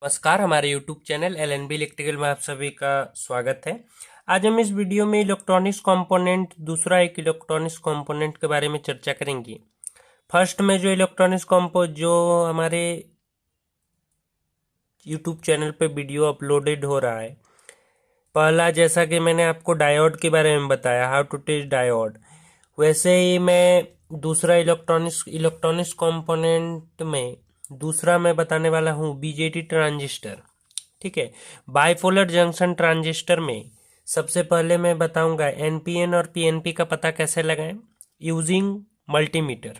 नमस्कार, हमारे YouTube channel LNB electrical में आप सभी का स्वागत है। आज हम इस वीडियो में इलेक्ट्रॉनिक्स कंपोनेंट दूसरा एक इलेक्ट्रॉनिक्स कंपोनेंट के बारे में चर्चा करेंगे। फर्स्ट में जो इलेक्ट्रॉनिक्स कंपो जो हमारे YouTube चैनल पे वीडियो अपलोडेड हो रहा है, पहला जैसा कि मैंने आपको डायोड के बारे में बताया, हाउ टू टेस्ट डायोड, वैसे ही मैं दूसरा इलेक्ट्रॉनिक्स कंपोनेंट में दूसरा मैं बताने वाला हूँ बीजेटी ट्रांजिस्टर। ठीक है, बाइपोलर जंक्शन ट्रांजिस्टर में सबसे पहले मैं बताऊंगा एनपीएन और पीएनपी का पता कैसे लगाएं यूजिंग मल्टीमीटर।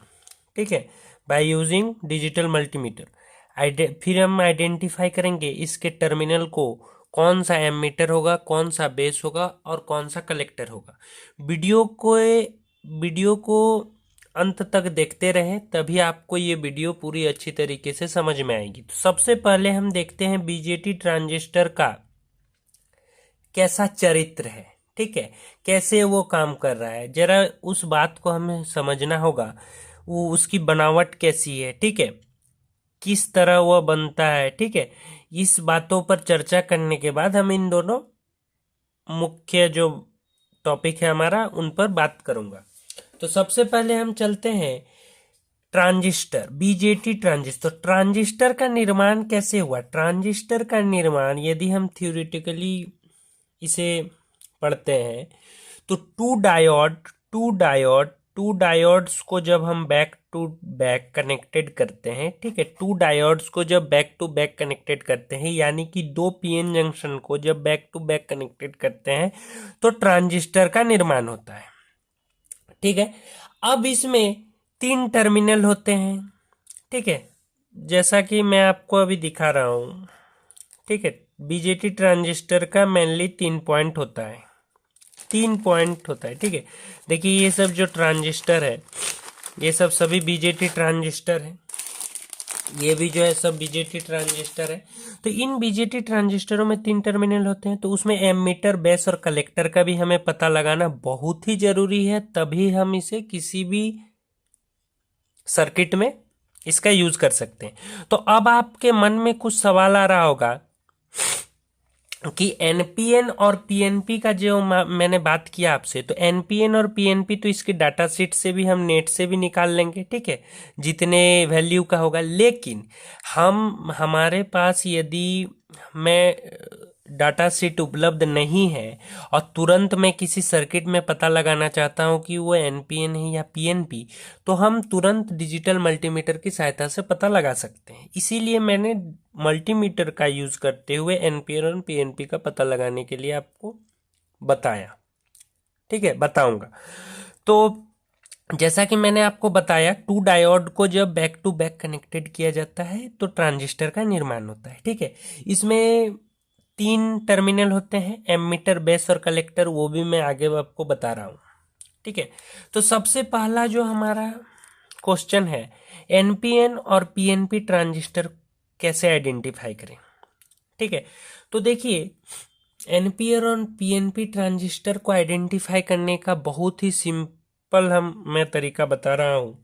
ठीक है, बाय यूजिंग डिजिटल मल्टीमीटर। फिर हम आइडेंटिफाई करेंगे इसके टर्मिनल को, कौन सा एमीटर होगा, कौन सा बेस होगा और कौन सा कलेक्टर होगा। वीडियो को अंत तक देखते रहें, तभी आपको ये वीडियो पूरी अच्छी तरीके से समझ में आएगी। तो सबसे पहले हम देखते हैं बीजेटी ट्रांजिस्टर का कैसा चरित्र है। ठीक है, कैसे वो काम कर रहा है, जरा उस बात को हमें समझना होगा। वो उसकी बनावट कैसी है, ठीक है, किस तरह वह बनता है। ठीक है, इस बातों पर चर्चा करने के बाद हम इन दोनों मुख्य जो टॉपिक है हमारा उन पर बात करूंगा। तो सबसे पहले हम चलते हैं ट्रांजिस्टर, बीजेटी ट्रांजिस्टर। ट्रांजिस्टर का निर्माण कैसे हुआ? ट्रांजिस्टर का निर्माण यदि हम थ्योरेटिकली इसे पढ़ते हैं तो टू डायोड्स को जब हम बैक टू बैक कनेक्टेड करते हैं, ठीक है, टू डायोड्स को जब बैक टू बैक कनेक्टेड करते हैं, यानी कि दो पीएन जंक्शन को जब बैक टू बैक कनेक्टेड करते हैं तो ट्रांजिस्टर का निर्माण होता है। ठीक है, अब इसमें तीन टर्मिनल होते हैं। ठीक है, जैसा कि मैं आपको अभी दिखा रहा हूं। ठीक है, बीजेटी ट्रांजिस्टर का मेनली 3 पॉइंट होता है, 3 पॉइंट होता है। ठीक है, देखिए ये सब जो ट्रांजिस्टर है, ये सब सभी बीजेटी ट्रांजिस्टर है। ये भी जो है सब बीजेटी ट्रांजिस्टर है। तो इन बीजेटी ट्रांजिस्टरों में 3 टर्मिनल होते हैं, तो उसमें एमीटर, बेस और कलेक्टर का भी हमें पता लगाना बहुत ही जरूरी है, तभी हम इसे किसी भी सर्किट में इसका यूज कर सकते हैं। तो अब आपके मन में कुछ सवाल आ रहा होगा कि एनपीएन और पीएनपी का जो मैंने बात किया आपसे, तो एनपीएन और पीएनपी तो इसके डाटा शीट से भी हम नेट से भी निकाल लेंगे। ठीक है, जितने वैल्यू का होगा, लेकिन हमारे पास यदि मैं डाटा शीट उपलब्ध नहीं है और तुरंत मैं किसी सर्किट में पता लगाना चाहता हूं कि वो एनपीएन है या पीएनपी, तो हम तुरंत डिजिटल मल्टीमीटर की सहायता से पता लगा सकते हैं। इसीलिए मैंने मल्टीमीटर का यूज करते हुए एनपीएन और पीएनपी का पता लगाने के लिए आपको बताया। ठीक है, बताऊंगा। तो जैसा कि मैंने आपको बताया, टू डायोड को जब बैक टू बैक कनेक्टेड किया जाता है तो ट्रांजिस्टर का निर्माण होता है। ठीक है, इसमें 3 टर्मिनल होते हैं, एमीटर, बेस और कलेक्टर, वो भी मैं आगे आपको बता रहा हूँ। ठीक है, तो सबसे पहला जो हमारा क्वेश्चन है, एनपीएन और पीएनपी ट्रांजिस्टर कैसे आइडेंटिफाई करें। ठीक है, तो देखिए एनपीएन और पीएनपी ट्रांजिस्टर को आइडेंटिफाई करने का बहुत ही सिंपल मैं तरीका बता रहा हूँ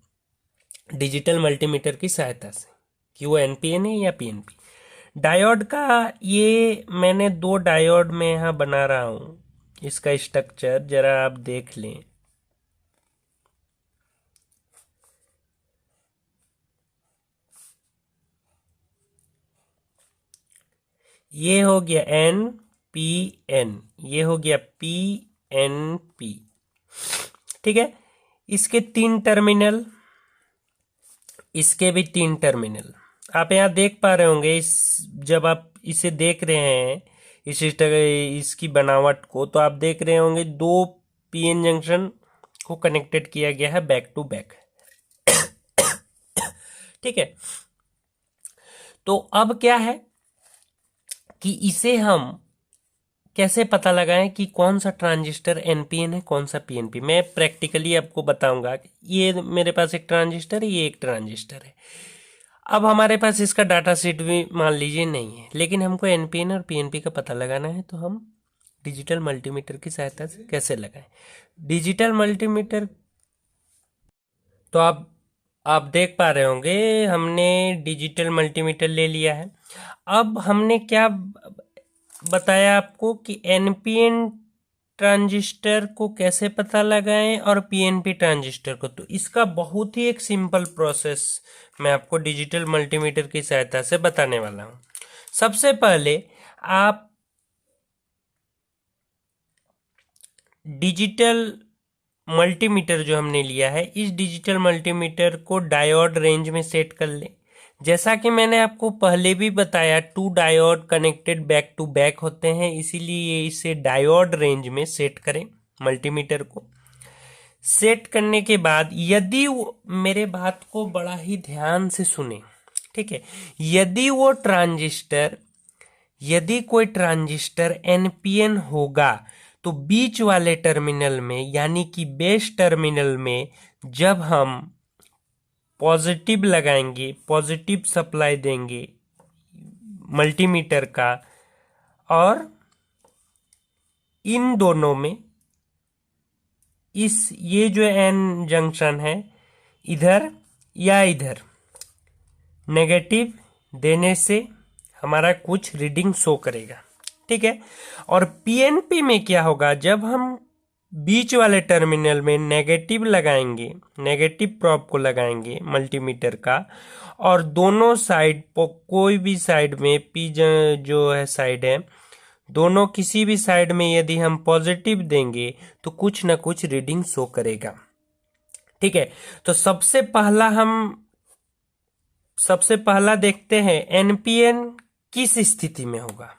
डिजिटल मल्टीमीटर की सहायता से, कि वो एनपीएन है या पीएनपी। डायोड का ये मैंने 2 डायोड में यहाँ बना रहा हूँ, इसका स्ट्रक्चर जरा आप देख लें। ये हो गया एन पी एन, ये हो गया पी एन पी। ठीक है, इसके 3 टर्मिनल, इसके भी 3 टर्मिनल आप यहाँ देख पा रहे होंगे। जब आप इसे देख रहे हैं, इसकी बनावट को, तो आप देख रहे होंगे 2 पीएन जंक्शन को कनेक्टेड किया गया है बैक टू बैक। ठीक है, तो अब क्या है कि इसे हम कैसे पता लगाएं कि कौन सा ट्रांजिस्टर एनपीएन है, कौन सा पीएनपी। मैं प्रैक्टिकली आपको बताऊंगा। ये मेरे पास एक ट्रांजिस्टर है, ये एक ट्रांजिस्टर है। अब हमारे पास इसका डाटा शीट भी मान लीजिए नहीं है, लेकिन हमको एनपीएन और पीएनपी का पता लगाना है, तो हम डिजिटल मल्टीमीटर की सहायता से कैसे लगाएं। डिजिटल मल्टीमीटर, तो आप देख पा रहे होंगे हमने डिजिटल मल्टीमीटर ले लिया है। अब हमने क्या बताया आपको कि एनपीएन ट्रांजिस्टर को कैसे पता लगाएं और पीएनपी ट्रांजिस्टर को। तो इसका बहुत ही एक सिंपल प्रोसेस मैं आपको डिजिटल मल्टीमीटर की सहायता से बताने वाला हूं। सबसे पहले आप डिजिटल मल्टीमीटर जो हमने लिया है, इस डिजिटल मल्टीमीटर को डायोड रेंज में सेट कर लें। जैसा कि मैंने आपको पहले भी बताया, 2 diode connected back to back होते हैं, इसीलिए इसे डायोड रेंज में सेट करें मल्टीमीटर को। सेट करने के बाद यदि मेरे बात को बड़ा ही ध्यान से सुने, ठीक है, यदि कोई ट्रांजिस्टर एनपीएन होगा तो बीच वाले टर्मिनल में यानी कि बेस टर्मिनल में जब हम पॉजिटिव लगाएंगे, पॉजिटिव सप्लाई देंगे मल्टीमीटर का, और इन दोनों में ये जो एन जंक्शन है इधर या इधर नेगेटिव देने से हमारा कुछ रीडिंग शो करेगा, ठीक है। और पीएनपी में क्या होगा, जब हम बीच वाले टर्मिनल में नेगेटिव लगाएंगे, नेगेटिव प्रोब को लगाएंगे मल्टीमीटर का, और दोनों साइड कोई भी साइड में पी जो है साइड है, दोनों किसी भी साइड में यदि हम पॉजिटिव देंगे तो कुछ ना कुछ रीडिंग शो करेगा, ठीक है। तो सबसे पहला देखते हैं एनपीएन किस स्थिति में होगा,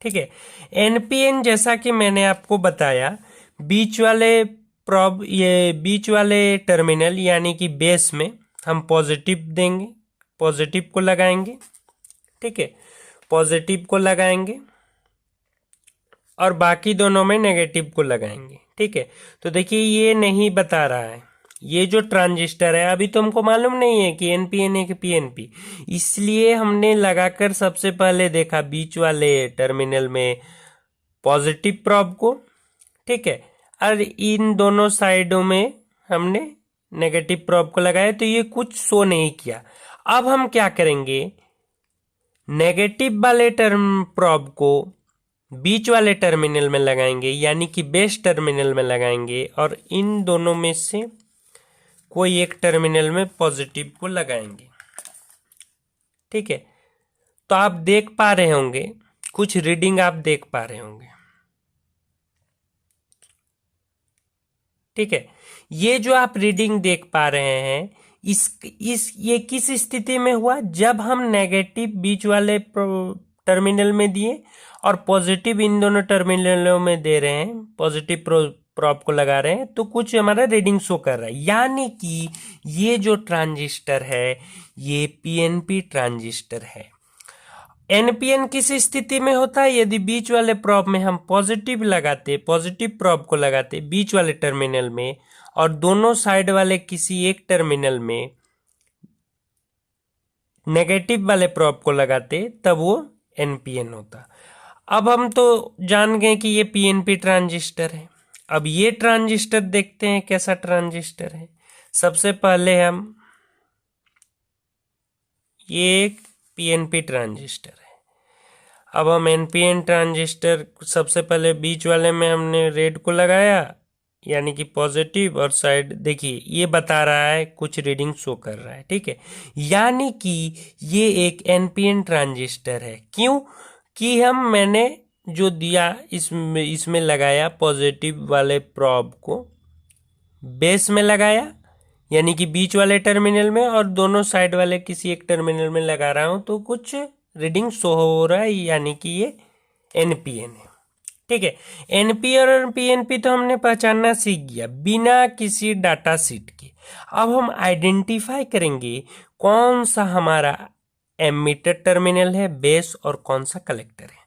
ठीक है। एनपीएन जैसा कि मैंने आपको बताया, बीच वाले टर्मिनल यानी कि बेस में हम पॉजिटिव देंगे, पॉजिटिव को लगाएंगे, ठीक है, पॉजिटिव को लगाएंगे, और बाकी दोनों में नेगेटिव को लगाएंगे, ठीक है। तो देखिए ये नहीं बता रहा है, ये जो ट्रांजिस्टर है अभी तो हमको मालूम नहीं है कि एनपीएन है कि पीएनपी, इसलिए हमने लगाकर सबसे पहले देखा बीच वाले टर्मिनल में पॉजिटिव प्रोब को, ठीक है, और इन दोनों साइडों में हमने नेगेटिव प्रोब को लगाया, तो ये कुछ शो नहीं किया। अब हम क्या करेंगे, नेगेटिव वाले प्रोब को बीच वाले टर्मिनल में लगाएंगे यानी कि बेस टर्मिनल में लगाएंगे, और इन दोनों में से कोई एक टर्मिनल में पॉजिटिव को लगाएंगे, ठीक है। तो आप देख पा रहे होंगे, कुछ रीडिंग आप देख पा रहे होंगे, ठीक है। ये जो आप रीडिंग देख पा रहे हैं, ये किस स्थिति में हुआ, जब हम नेगेटिव बीच वाले टर्मिनल में दिए और पॉजिटिव इन दोनों टर्मिनलों में दे रहे हैं, पॉजिटिव प्रोब को लगा रहे हैं, तो कुछ हमारा रीडिंग शो कर रहा है। यानी कि ये जो ट्रांजिस्टर है ये पीएनपी ट्रांजिस्टर है। एनपीएन किस स्थिति में होता है, यदि बीच वाले प्रोब में हम पॉजिटिव प्रोब को लगाते बीच वाले टर्मिनल में, और दोनों साइड वाले किसी एक टर्मिनल में नेगेटिव वाले प्रोब को लगाते, तब वो एनपीएन होता। अब हम तो जान गए कि ये पीएनपी ट्रांजिस्टर है। अब ये ट्रांजिस्टर देखते हैं कैसा ट्रांजिस्टर है। सबसे पहले हम, ये एक पीएनपी ट्रांजिस्टर है। अब हम एनपीएन ट्रांजिस्टर सबसे पहले बीच वाले में हमने रेड को लगाया यानी कि पॉजिटिव, और साइड देखिए ये बता रहा है, कुछ रीडिंग शो कर रहा है, ठीक है। यानी कि ये एक एनपीएन ट्रांजिस्टर है। क्यों कि मैंने जो दिया इसमें लगाया पॉजिटिव वाले प्रोब को बेस में लगाया यानी कि बीच वाले टर्मिनल में, और दोनों साइड वाले किसी एक टर्मिनल में लगा रहा हूं, तो कुछ रीडिंग शो हो रहा है, यानी कि ये एनपीएन है, ठीक है। एनपीएन और पीएनपी तो हमने पहचानना सीख गया बिना किसी डाटा सीट के। अब हम आइडेंटिफाई करेंगे कौन सा हमारा एमीटर टर्मिनल है, बेस, और कौन सा कलेक्टर है।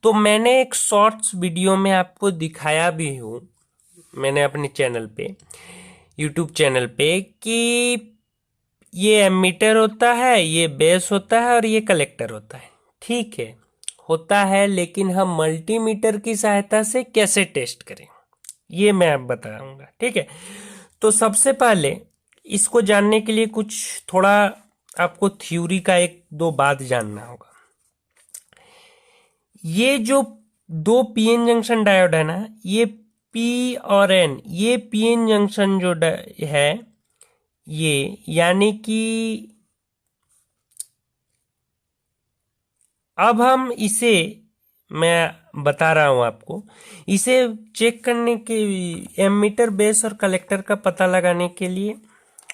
तो मैंने एक शॉर्ट्स वीडियो में आपको दिखाया भी हूँ, मैंने अपने चैनल पे, यूट्यूब चैनल पे, कि ये एमीटर होता है, ये बेस होता है, और ये कलेक्टर होता है, ठीक है, होता है। लेकिन हम मल्टीमीटर की सहायता से कैसे टेस्ट करें ये मैं आप बताऊंगा, ठीक है। तो सबसे पहले इसको जानने के लिए कुछ थोड़ा आपको थ्योरी का 1-2 बात जानना होगा। ये जो दो पीएन जंक्शन डायोड है ना, ये पी और एन, ये पीएन जंक्शन जो है ये, यानी कि अब हम इसे, मैं बता रहा हूं आपको, इसे चेक करने के, एमीटर बेस और कलेक्टर का पता लगाने के लिए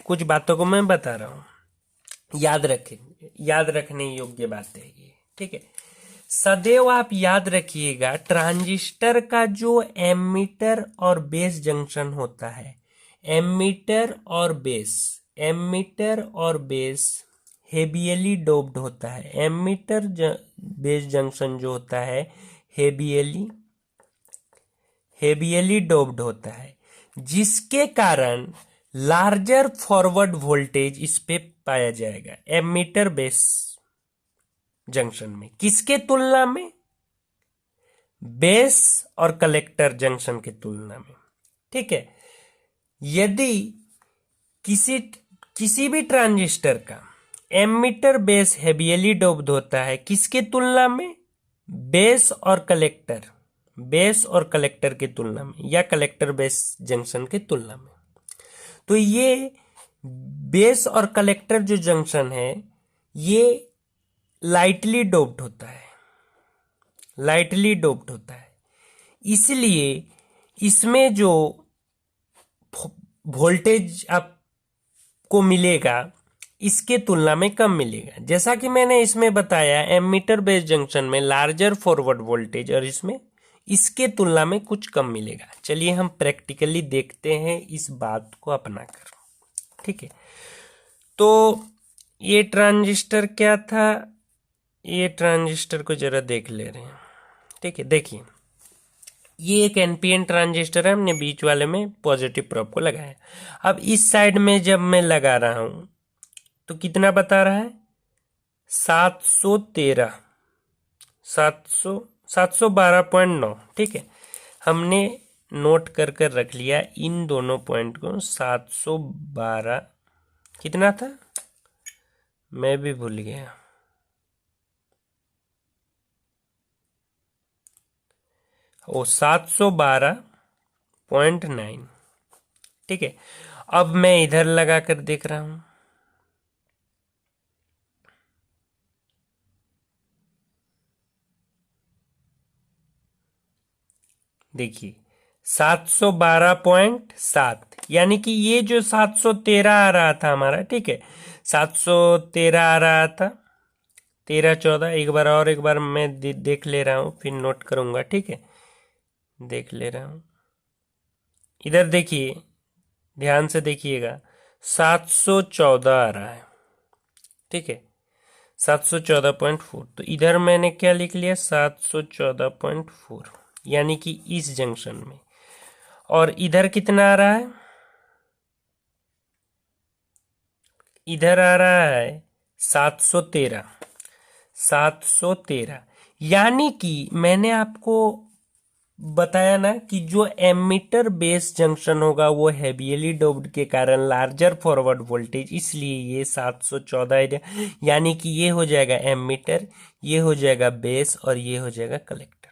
कुछ बातों को मैं बता रहा हूं। याद रखें, याद रखने योग्य बात है ये, ठीक है। सदैव आप याद रखिएगा, ट्रांजिस्टर का जो एमीटर और बेस जंक्शन होता है, एमीटर और बेस, एमीटर और बेस हेबियली डोप्ड होता है। एमीटर बेस जंक्शन जो होता है हेबियली डोप्ड होता है, जिसके कारण लार्जर फॉरवर्ड वोल्टेज इस पे पाया जाएगा एमीटर बेस जंक्शन में। किसके तुलना में? बेस और कलेक्टर जंक्शन की तुलना में, ठीक है। यदि किसी भी ट्रांजिस्टर का एमीटर बेस हेबियली डोप्ड होता है, किसके तुलना में? बेस और कलेक्टर, बेस और कलेक्टर की तुलना में, या कलेक्टर बेस जंक्शन की तुलना में। तो ये बेस और कलेक्टर जो जंक्शन है ये लाइटली डोप्ड होता है, लाइटली डोप्ड होता है, इसलिए इसमें जो वोल्टेज आपको मिलेगा इसके तुलना में कम मिलेगा। जैसा कि मैंने इसमें बताया, एमीटर बेस जंक्शन में लार्जर फॉरवर्ड वोल्टेज और इसमें इसके तुलना में कुछ कम मिलेगा। चलिए हम प्रैक्टिकली देखते हैं इस बात को अपनाकर, ठीक है। तो ये ट्रांजिस्टर क्या था, ये ट्रांजिस्टर को जरा देख ले रहे हैं, ठीक है। देखिए, ये एक एनपीएन ट्रांजिस्टर है, हमने बीच वाले में पॉजिटिव प्रोब को लगाया। अब इस साइड में जब मैं लगा रहा हूं तो कितना बता रहा है? 713, 712.9, ठीक है। हमने नोट कर कर रख लिया इन दोनों पॉइंट को। 712 कितना था, मैं भी भूल गया। ओ 712.9, ठीक है। अब मैं इधर लगा कर देख रहा हूं, देखिए 712.7, यानी कि ये जो 713 आ रहा था हमारा, ठीक है, 713 आ रहा था, 13 14, एक बार मैं देख ले रहा हूँ, फिर नोट करूंगा, ठीक है। देख ले रहा हूँ, इधर देखिए, ध्यान से देखिएगा, 714 आ रहा है, ठीक है, 714.4। तो इधर मैंने क्या लिख लिया? 714.4, यानी कि इस जंक्शन में। और इधर कितना आ रहा है? इधर आ रहा है 713, 713, यानी कि मैंने आपको बताया ना कि जो एमीटर बेस जंक्शन होगा वो हेवियली डोप्ड के कारण लार्जर फॉरवर्ड वोल्टेज, इसलिए ये 714, यानी कि ये हो जाएगा एमीटर, ये हो जाएगा बेस और ये हो जाएगा कलेक्टर,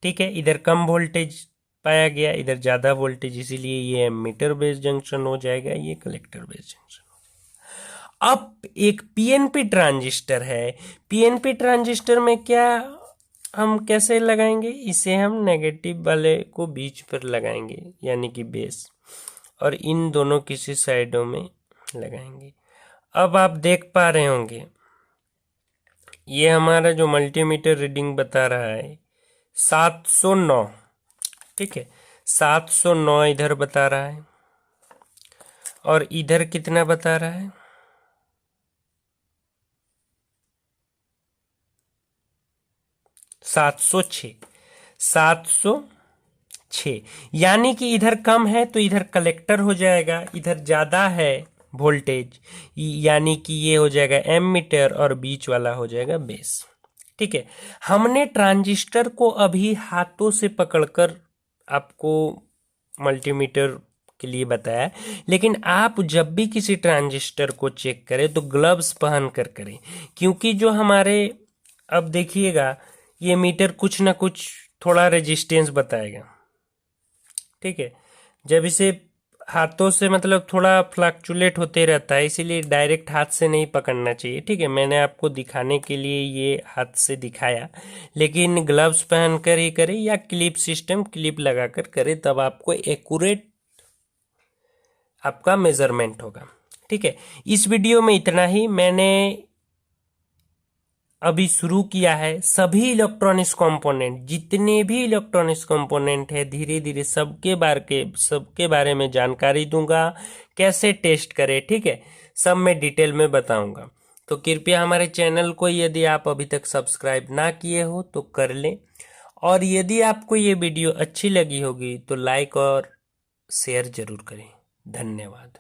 ठीक है। इधर कम वोल्टेज पाया गया, इधर ज्यादा वोल्टेज, इसीलिए ये एमीटर बेस जंक्शन हो जाएगा, ये कलेक्टर बेस जंक्शन। अब एक पीएनपी ट्रांजिस्टर है, पीएनपी ट्रांजिस्टर में क्या हम कैसे लगाएंगे? इसे हम नेगेटिव वाले को बीच पर लगाएंगे, यानी कि बेस, और इन दोनों किसी साइडों में लगाएंगे। अब आप देख पा रहे होंगे, ये हमारा जो मल्टीमीटर रीडिंग बता रहा है 709, ठीक है, 709 इधर बता रहा है, और इधर कितना बता रहा है? 706, 706, यानी कि इधर कम है तो इधर कलेक्टर हो जाएगा, इधर ज्यादा है वोल्टेज, यानी कि ये हो जाएगा एमीटर और बीच वाला हो जाएगा बेस, ठीक है। हमने ट्रांजिस्टर को अभी हाथों से पकड़कर आपको मल्टीमीटर के लिए बताया, लेकिन आप जब भी किसी ट्रांजिस्टर को चेक करें तो ग्लव्स पहन कर करें, क्योंकि जो हमारे, अब देखिएगा, ये मीटर कुछ ना कुछ थोड़ा रेजिस्टेंस बताएगा। ठीक है, जब इसे हाथों से मतलब थोड़ा फ्लक्चुलेट होते रहता है, इसीलिए डायरेक्ट हाथ से नहीं पकड़ना चाहिए। ठीक है, मैंने आपको दिखाने के लिए ये हाथ से दिखाया, लेकिन ग्लव्स पहनकर ही करें या क्लिप सिस्टम क्लिप लगाकर करें, तब आपको एक्यूरेट आपका मेजरमेंट होगा। ठीक है, इस वीडियो में इतना ही। मैंने अभी शुरू किया है, सभी इलेक्ट्रॉनिक्स कंपोनेंट, जितने भी इलेक्ट्रॉनिक्स कंपोनेंट है, धीरे धीरे सबके बारे में जानकारी दूंगा, कैसे टेस्ट करें। ठीक है, सब मैं डिटेल में बताऊंगा। तो कृपया हमारे चैनल को यदि आप अभी तक सब्सक्राइब ना किए हो तो कर लें, और यदि आपको ये वीडियो अच्छी लगी होगी तो लाइक और शेयर जरूर करें। धन्यवाद।